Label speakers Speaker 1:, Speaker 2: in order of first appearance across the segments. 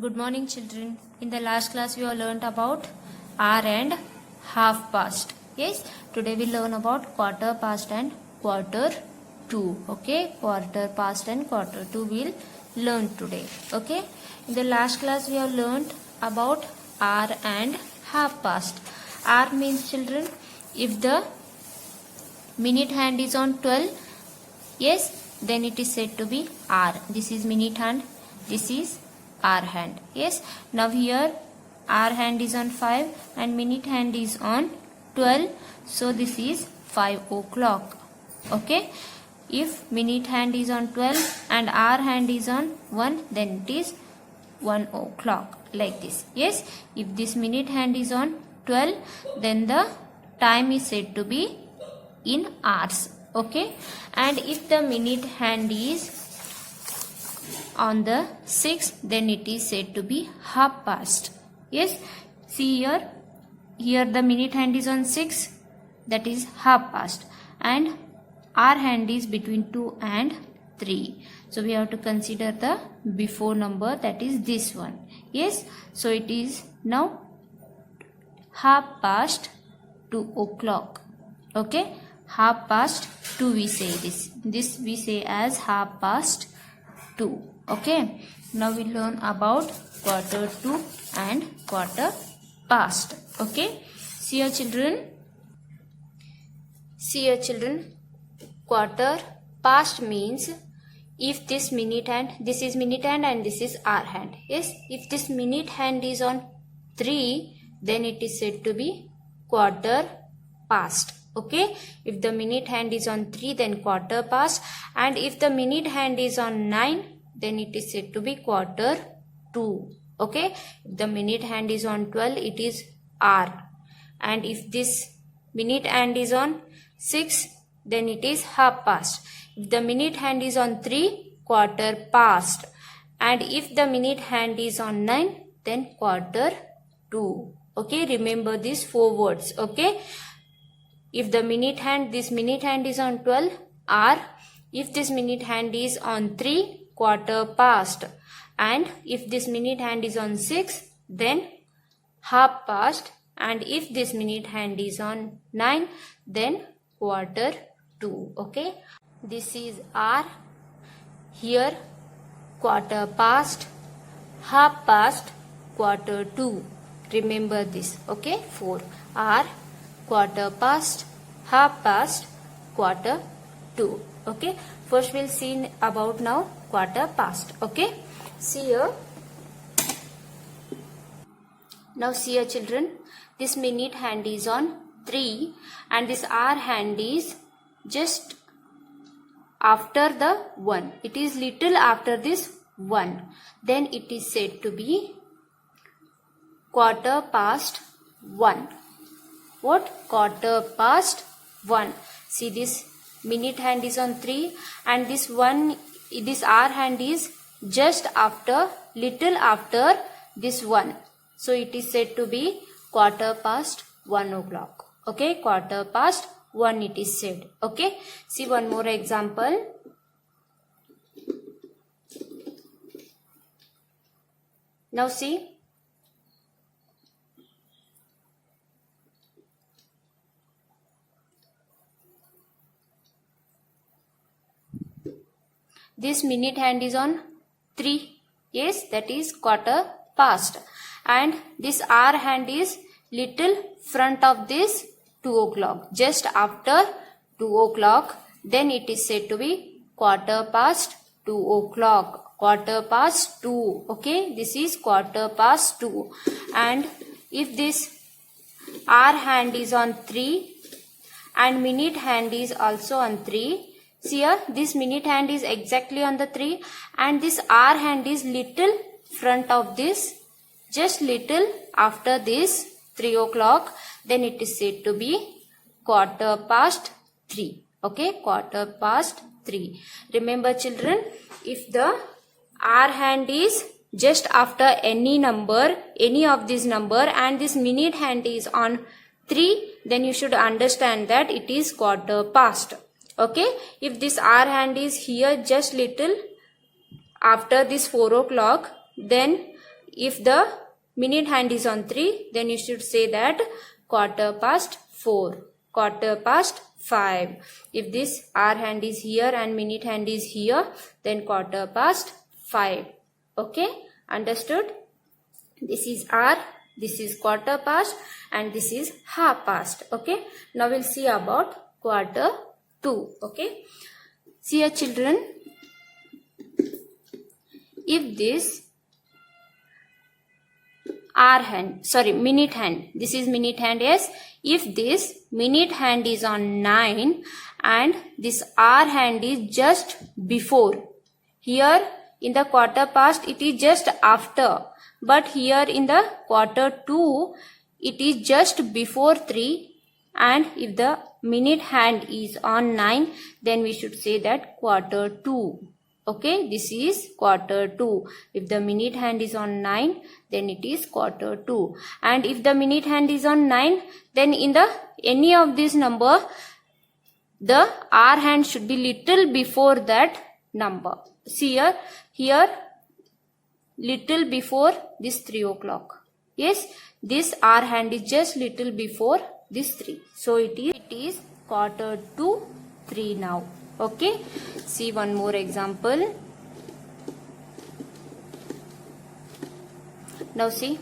Speaker 1: Good morning, children. In the last class, we have learnt about hour and half past. Yes, today we learn about quarter past and quarter to. Okay, quarter past and quarter to we'll learn today. Okay, in the last class, we have learnt about hour and half past. Hour means, children, if the minute hand is on 12, yes, then it is said to be hour. This is minute hand, this is hour hand. Yes, now here hour hand is on 5 and minute hand is on 12, so this is 5 o'clock. Okay, if minute hand is on 12 and hour hand is on 1, then it is 1 o'clock, like this. Yes, if this minute hand is on 12, then the time is said to be in hours. Okay, and if the minute hand is on the 6, then it is said to be half past. Yes, see here the minute hand is on 6, that is half past, and our hand is between 2 and 3, so we have to consider the before number, that is this one. Yes, so it is now half past 2 o'clock. Okay, half past 2 we say this we say as half past 2. Okay, now we learn about quarter to and quarter past. Okay, see your children, quarter past means if this minute hand, this is minute hand and this is hour hand. Yes, if this minute hand is on 3, then it is said to be quarter past. Okay, if the minute hand is on 3, then quarter past, and if the minute hand is on 9, then it is said to be quarter to. Okay, if the minute hand is on 12, it is hour, and if this minute hand is on 6, then it is half past. If the minute hand is on 3, quarter past, and if the minute hand is on 9, then quarter to. Okay, remember these 4 words. Okay, if the minute hand, this minute hand is on 12, hour. If this minute hand is on 3, quarter past, and if this minute hand is on 6, then half past, and if this minute hand is on 9, then quarter to. Okay, this is hour, here quarter past, half past, quarter to. Remember this. Okay, 4 hour, quarter past, half past, quarter to. Okay, first we'll see about now quarter past. Okay, see here, now see here children, this minute hand is on 3 and this hour hand is just after the 1, it is little after this 1, then it is said to be quarter past 1. What? Quarter past 1. See, this minute hand is on 3 and this hour hand is just after, little after this 1. So it is said to be quarter past 1 o'clock. Okay, quarter past 1 it is said. Okay, see one more example. Now see, this minute hand is on 3. Yes, that is quarter past, and this hour hand is little front of this 2 o'clock, just after 2 o'clock, then it is said to be quarter past 2 o'clock. Quarter past 2. Okay, this is quarter past 2, and if this hour hand is on 3 and minute hand is also on 3, see here, this minute hand is exactly on the 3 and this hour hand is little front of this, just little after this 3 o'clock, then it is said to be quarter past 3. Okay, quarter past 3. Remember children, if the hour hand is just after any number, any of this number, and this minute hand is on 3, then you should understand that it is quarter past. Okay, if this hour hand is here just little after this 4 o'clock, then if the minute hand is on 3, then you should say that quarter past 4, quarter past 5. If this hour hand is here and minute hand is here, then quarter past 5. Okay, understood? This is hour, this is quarter past, and this is half past. Okay, now we'll see about quarter 2. Okay, see here children, if this minute hand, this is minute hand, yes. If this minute hand is on 9 and this hour hand is just before, here in the quarter past it is just after, but here in the quarter 2 it is just before 3, and if the minute hand is on 9, then we should say that quarter 2. Okay, this is quarter 2. If the minute hand is on 9, then it is quarter 2. And if the minute hand is on 9, then in the any of this number, the hour hand should be little before that number. See here little before this 3 o'clock. Yes, this hour hand is just little before this 3. So it is quarter to 3 now. Okay, see one more example. Now see,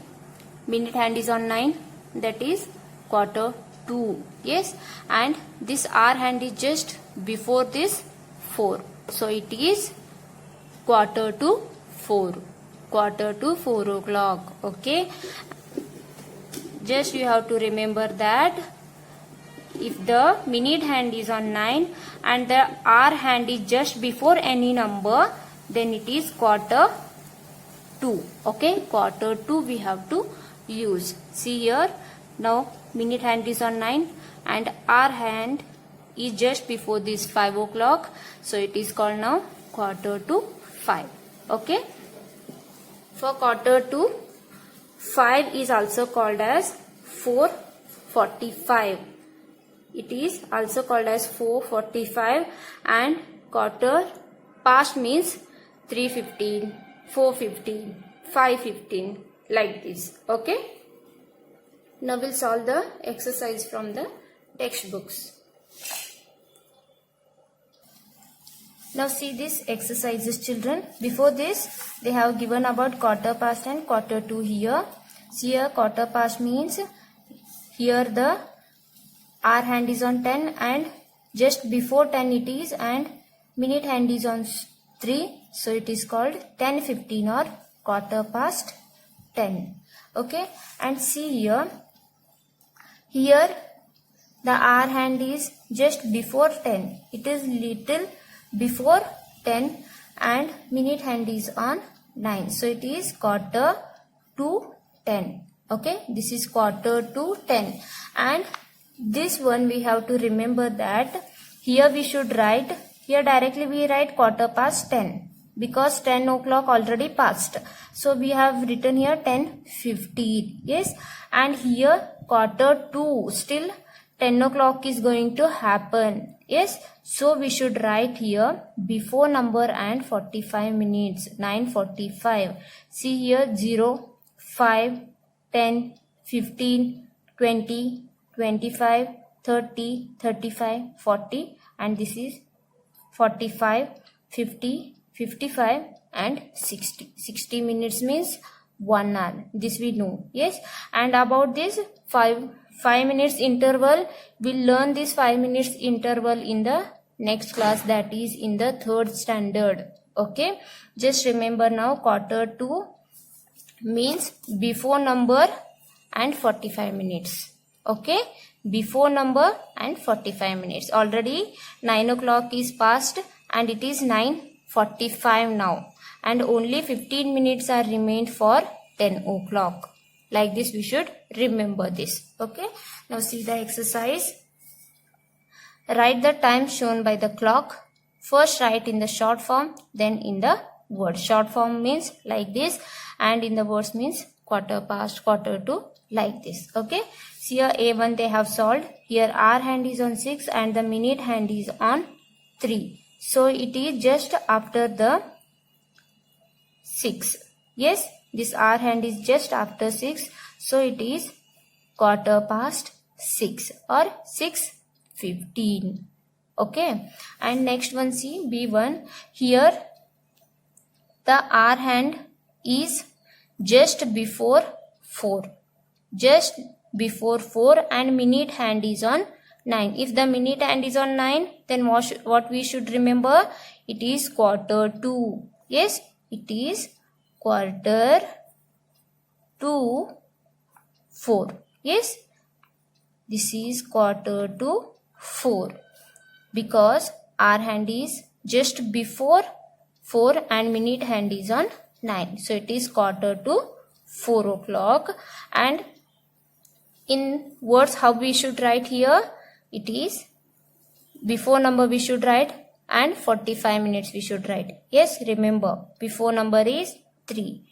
Speaker 1: minute hand is on 9, that is quarter 2. Yes, and this hour hand is just before this 4. So it is quarter to 4. Quarter to 4 o'clock. Okay, just you have to remember that if the minute hand is on 9 and the hour hand is just before any number, then it is quarter 2. Okay, quarter 2 we have to use. See here, now minute hand is on 9 and hour hand is just before this 5 o'clock. So it is called now quarter to 5. Okay, for quarter to 5 is also called as 4:45. It is also called as 4:45, and quarter past means 3:15, 4:15, 5:15, like this. Okay. Now we'll solve the exercise from the textbooks. Now see this exercises, children. Before this, they have given about quarter past and quarter to here. See here, quarter past means here the hour hand is on 10 and just before 10 it is, and minute hand is on 3. So it is called 10:15 or quarter past 10. Okay, and see here the hour hand is just before 10. It is little before 10 and minute hand is on 9. So it is quarter to 10. Okay, this is quarter to 10, and this one we have to remember that here we should write, here directly we write quarter past 10 because 10 o'clock already passed. So we have written here 10:15. Yes, and here quarter to, still 10 o'clock is going to happen. Yes, so we should write here before number and 45 minutes, 9:45. See here 0, 5, 10, 15, 20, 25, 30, 35, 40, and this is 45, 50, 55 and 60. 60 minutes means 1 hour. This we know. Yes, and about this 5 minutes interval, we'll learn this 5 minutes interval in the next class, that is in the 3rd standard. Okay, just remember now quarter to means before number and 45 minutes. Okay, before number and 45 minutes. Already 9 o'clock is passed and it is 9:45 now, and only 15 minutes are remained for 10 o'clock. Like this we should remember this. Okay, now see the exercise. Write the time shown by the clock. First write in the short form, then in the word. Short form means like this, and in the words means quarter past, quarter to, like this. Okay, see here A1 they have solved. Here hour hand is on 6 and the minute hand is on 3. So it is just after the 6. Yes, This hour hand is just after 6. So it is quarter past 6 or 6:15. Okay. And next one, see B1. Here the hour hand is just before 4. Just before 4 and minute hand is on 9. If the minute hand is on 9, then what we should remember? It is quarter to. Yes, it is quarter to 4. Yes, this is quarter to 4 because hour hand is just before 4 and minute hand is on 9. So it is quarter to 4 o'clock. And in words, how we should write here? It is before number we should write and 45 minutes we should write. Yes, remember before number is 3.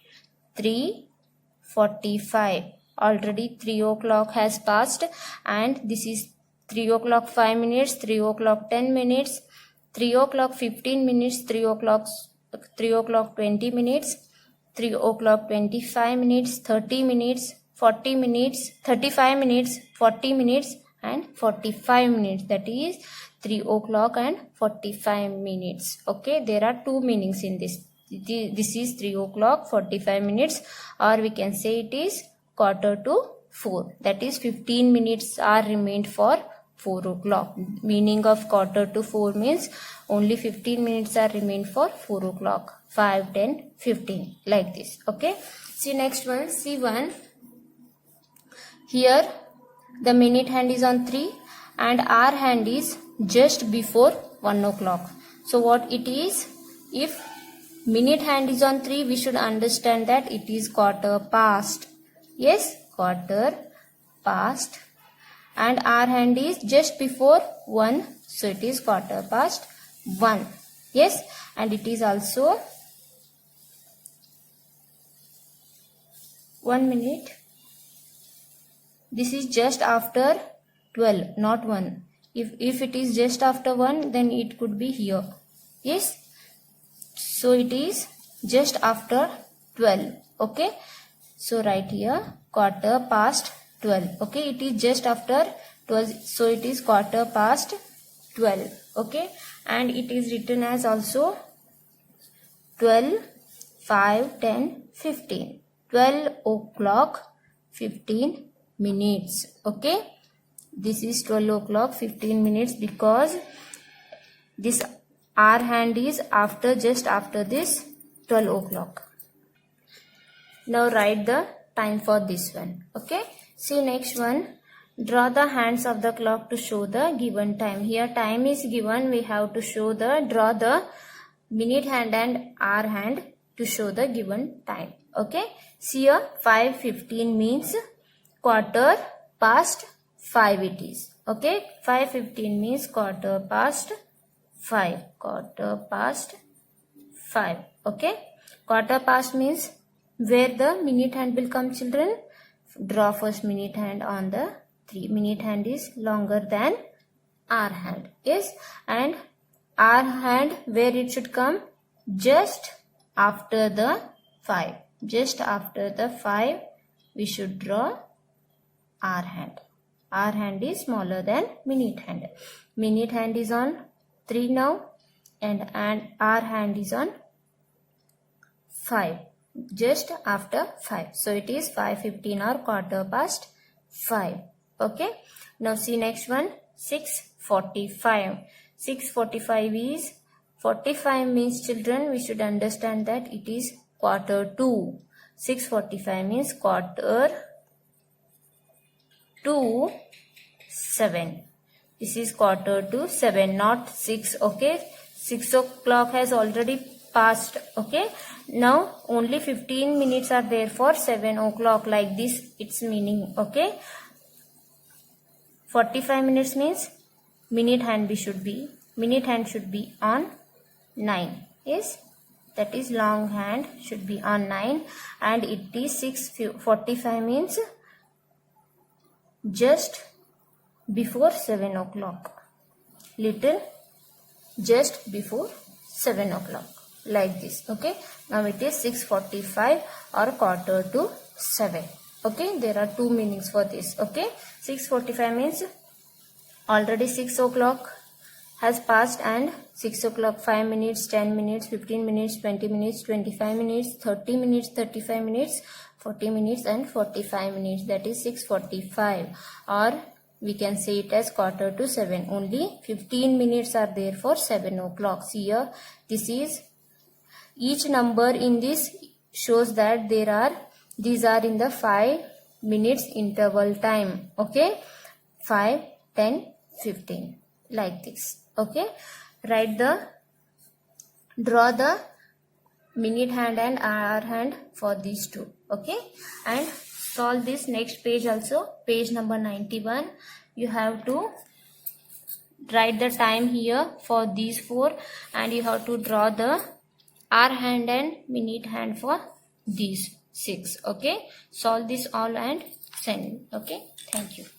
Speaker 1: 3:45. Already 3 o'clock has passed and this is 3 o'clock 5 minutes, 3 o'clock 10 minutes, 3 o'clock 15 minutes, 3 o'clock 20 minutes, 3 o'clock 25 minutes, 30 minutes, 40 minutes, 35 minutes, 40 minutes and 45 minutes. That is 3 o'clock and 45 minutes. Okay, there are two meanings in this. This is 3 o'clock 45 minutes or we can say it is quarter to 4. That is 15 minutes are remained for 4 o'clock. Meaning of quarter to 4 means only 15 minutes are remained for 4 o'clock. 5, 10, 15 like this. Okay. See next one, C1. Here the minute hand is on 3 and hour hand is just before 1 o'clock. So what it is? If minute hand is on 3, we should understand that it is quarter past. Yes, quarter past. And hour hand is just before 1. So it is quarter past 1. Yes, and it is also 1 minute. This is just after 12, not 1. If it is just after 1, then it could be here. Yes. So it is just after 12. Okay. So write here quarter past 12. Okay. It is just after 12. So it is quarter past 12. Okay. And it is written as also 12, 5, 10, 15. 12 o'clock 15 minutes. Okay. This is 12 o'clock 15 minutes because this hour hand is after just after this 12 o'clock. Now write the time for this one. Okay. See next one. Draw the hands of the clock to show the given time. Here time is given. We have to draw the minute hand and hour hand to show the given time. Okay. See here 5:15 means quarter past 5 it is. Okay. 5:15 means quarter past 5. Quarter past 5. Okay. Quarter past means where the minute hand will come, children. Draw first minute hand on the 3. Minute hand is longer than hour hand. Yes. And hour hand where it should come? Just after the 5. Just after the 5 we should draw hour hand. Hour hand is smaller than minute hand. Minute hand is on 3 now and hour hand is on 5. Just after 5. So it is 5:15 or quarter past 5. Okay. Now see next one. 6:45. 6:45 is 45 means, children, we should understand that it is quarter to. 6:45 means quarter to 7. This is quarter to 7, not 6. Okay. 6 o'clock has already passed. Okay. Now only 15 minutes are there for 7 o'clock. Like this its meaning. Okay. 45 minutes means minute hand should be on 9. Yes. That is long hand should be on 9 and it is 6:45 means just before 7 o'clock. Little just before 7 o'clock. like this. Okay, now it is 6:45 or 6:45. Okay, there are two meanings for this. Okay, 6:45 means already 6 o'clock has passed, and 6 o'clock 5 minutes, 10 minutes, 15 minutes, 20 minutes, 25 minutes, 30 minutes, 35 minutes, 40 minutes and 45 minutes. That is 6:45, or we can say it as 6:45. Only 15 minutes are there for 7 o'clock. See here, this is each number in this shows that these are in the 5 minutes interval time. Okay, 5, 10, 15 like this. Okay, draw the minute hand and hour hand for these two. Okay, and solve this next page also, page number 91. You have to write the time here for these four, and you have to draw the hour hand and minute hand for these 6. Okay, solve this all and send. Okay, thank you.